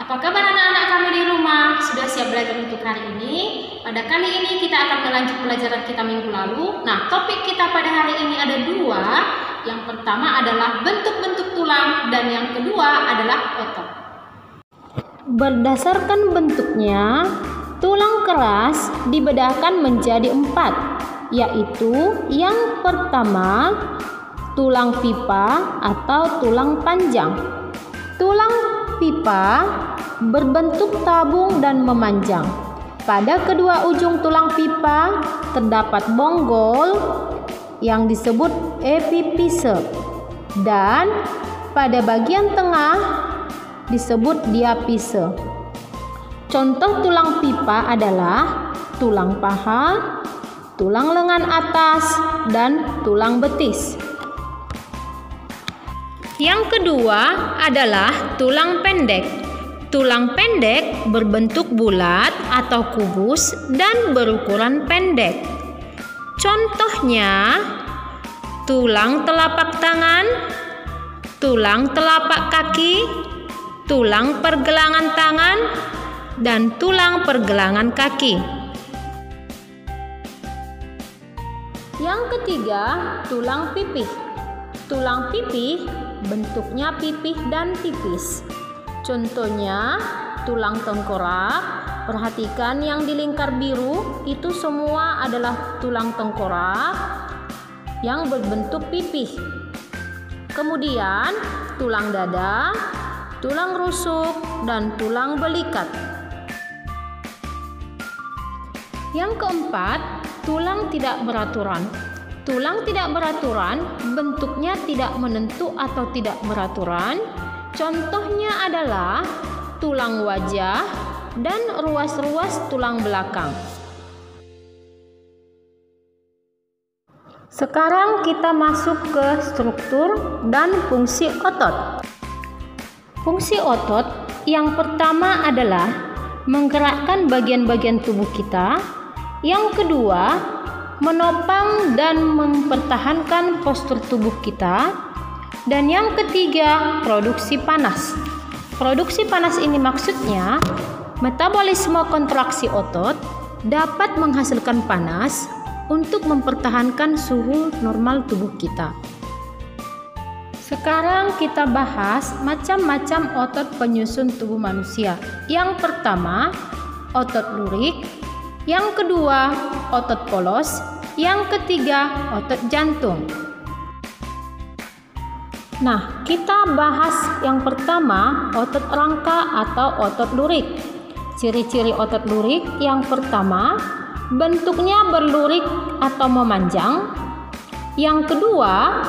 Apa kabar anak-anak kami di rumah? Sudah siap belajar untuk hari ini? Pada kali ini kita akan melanjut pelajaran kita minggu lalu. Nah, topik kita pada hari ini ada dua. Yang pertama adalah bentuk-bentuk tulang dan yang kedua adalah otot. Berdasarkan bentuknya, tulang keras dibedakan menjadi 4, yaitu yang pertama tulang pipa atau tulang panjang. Tulang pipa berbentuk tabung dan memanjang. Pada kedua ujung tulang pipa terdapat bonggol yang disebut epipise dan pada bagian tengah disebut diapise. Contoh tulang pipa adalah tulang paha, tulang lengan atas, dan tulang betis. Yang kedua adalah tulang pendek. Tulang pendek berbentuk bulat atau kubus dan berukuran pendek. Contohnya tulang telapak tangan, tulang telapak kaki, tulang pergelangan tangan, dan tulang pergelangan kaki. Yang ketiga, tulang pipih. Tulang pipih bentuknya pipih dan tipis. Contohnya tulang tengkorak. Perhatikan yang di lingkar biru itu semua adalah tulang tengkorak yang berbentuk pipih. Kemudian tulang dada, tulang rusuk, dan tulang belikat. Yang keempat, tulang tidak beraturan. Tulang tidak beraturan bentuknya tidak menentu atau tidak beraturan. Contohnya adalah tulang wajah dan ruas-ruas tulang belakang. Sekarang kita masuk ke struktur dan fungsi otot. Fungsi otot yang pertama adalah menggerakkan bagian-bagian tubuh kita. Yang kedua, menopang dan mempertahankan postur tubuh kita. Dan yang ketiga, produksi panas. Produksi panas ini maksudnya metabolisme kontraksi otot dapat menghasilkan panas untuk mempertahankan suhu normal tubuh kita. Sekarang kita bahas macam-macam otot penyusun tubuh manusia. Yang pertama, otot lurik. Yang kedua, otot polos. Yang ketiga, otot jantung. Nah, kita bahas yang pertama, otot rangka atau otot lurik. Ciri-ciri otot lurik yang pertama, bentuknya berlurik atau memanjang. Yang kedua,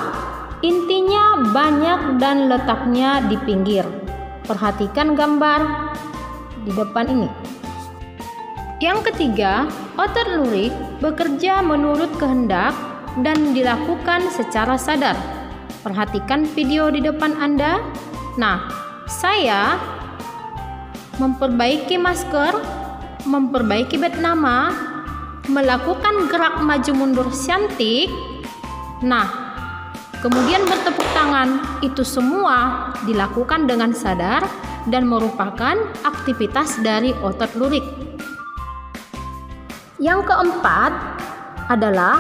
intinya banyak dan letaknya di pinggir. Perhatikan gambar di depan ini. Yang ketiga, otot lurik bekerja menurut kehendak dan dilakukan secara sadar. Perhatikan video di depan Anda. Nah, saya memperbaiki masker, memperbaiki bed nama, melakukan gerak maju mundur cantik. Nah, kemudian bertepuk tangan. Itu semua dilakukan dengan sadar dan merupakan aktivitas dari otot lurik. Yang keempat adalah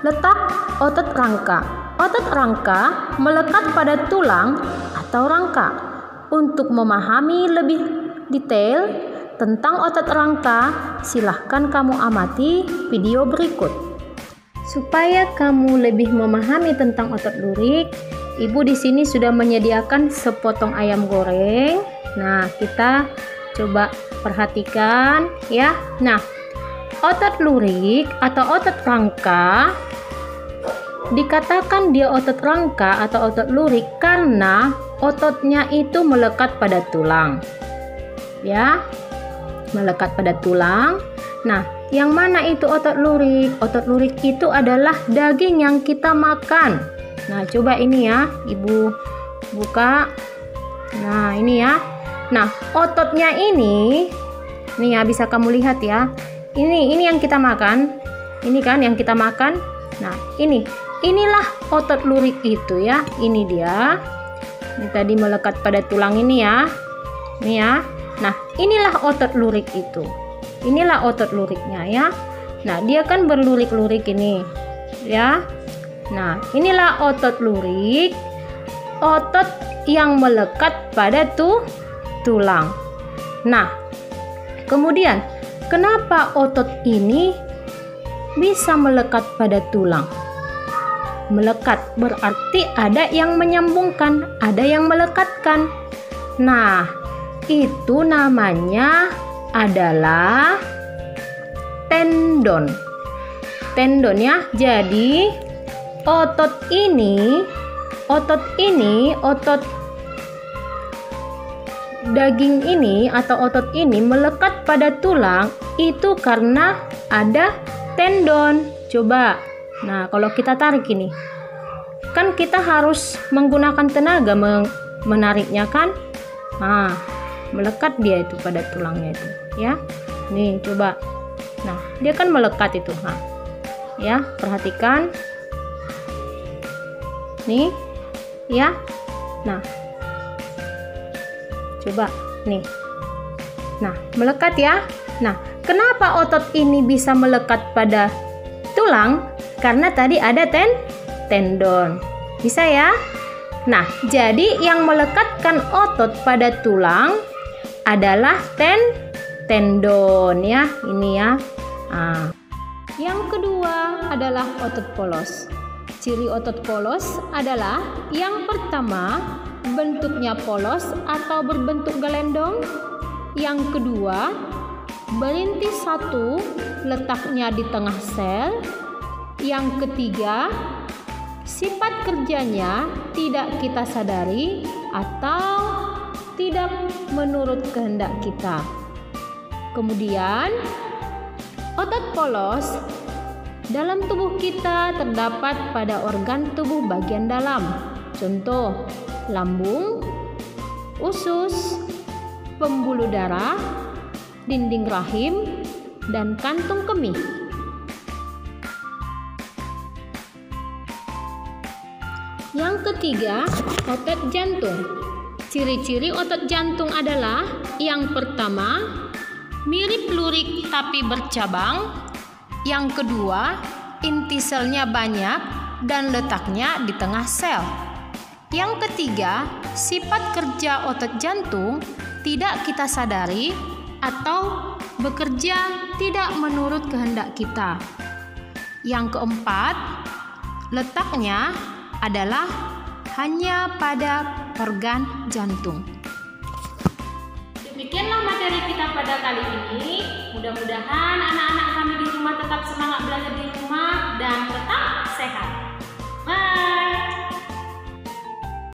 letak otot rangka. Otot rangka melekat pada tulang atau rangka. Untuk memahami lebih detail tentang otot rangka, silahkan kamu amati video berikut. Supaya kamu lebih memahami tentang otot lurik, Ibu di sini sudah menyediakan sepotong ayam goreng. Nah, kita coba perhatikan ya. Nah, otot lurik atau otot rangka dikatakan dia otot rangka atau otot lurik karena ototnya itu melekat pada tulang. Ya, melekat pada tulang. Nah, yang mana itu otot lurik? Otot lurik itu adalah daging yang kita makan. Nah, coba ini ya, Ibu buka. Nah, ini ya. Nah, ototnya ini ya bisa kamu lihat ya. Ini yang kita makan. Ini kan yang kita makan. Nah, inilah otot lurik itu ya. Ini dia. Ini tadi melekat pada tulang ini ya. Nih ya. Nah, inilah otot lurik itu. Inilah otot luriknya ya. Nah, dia kan berlurik-lurik ini ya. Nah, inilah otot lurik, otot yang melekat pada tulang. Nah, kemudian kenapa otot ini bisa melekat pada tulang? Melekat berarti ada yang menyambungkan, ada yang melekatkan. Nah, itu namanya adalah tendon. Tendon ya. Jadi otot daging ini atau otot ini melekat pada tulang itu karena ada tendon. Coba. Nah, kalau kita tarik ini, kan kita harus menggunakan tenaga menariknya kan? Nah, melekat dia itu pada tulangnya itu, ya. Nih, coba. Nah, dia kan melekat itu. Nah, ya, perhatikan. Nih, ya. Nah, coba nih. Nah, melekat ya. Nah, kenapa otot ini bisa melekat pada tulang? Karena tadi ada tendon. Bisa ya? Nah, jadi yang melekatkan otot pada tulang adalah tendon ya. Ini ya. Nah, yang kedua adalah otot polos. Ciri otot polos adalah yang pertama, bentuknya polos atau berbentuk gelendong. Yang kedua, berintis satu, letaknya di tengah sel. Yang ketiga, sifat kerjanya tidak kita sadari atau tidak menurut kehendak kita. Kemudian, otot polos dalam tubuh kita terdapat pada organ tubuh bagian dalam. Contoh, lambung, usus, pembuluh darah, dinding rahim, dan kantung kemih. Yang ketiga, otot jantung. Ciri-ciri otot jantung adalah yang pertama, mirip lurik tapi bercabang. Yang kedua, inti selnya banyak dan letaknya di tengah sel. Yang ketiga, sifat kerja otot jantung tidak kita sadari atau bekerja tidak menurut kehendak kita. Yang keempat, letaknya adalah hanya pada organ jantung. Demikianlah materi kita pada kali ini. Mudah-mudahan anak-anak kami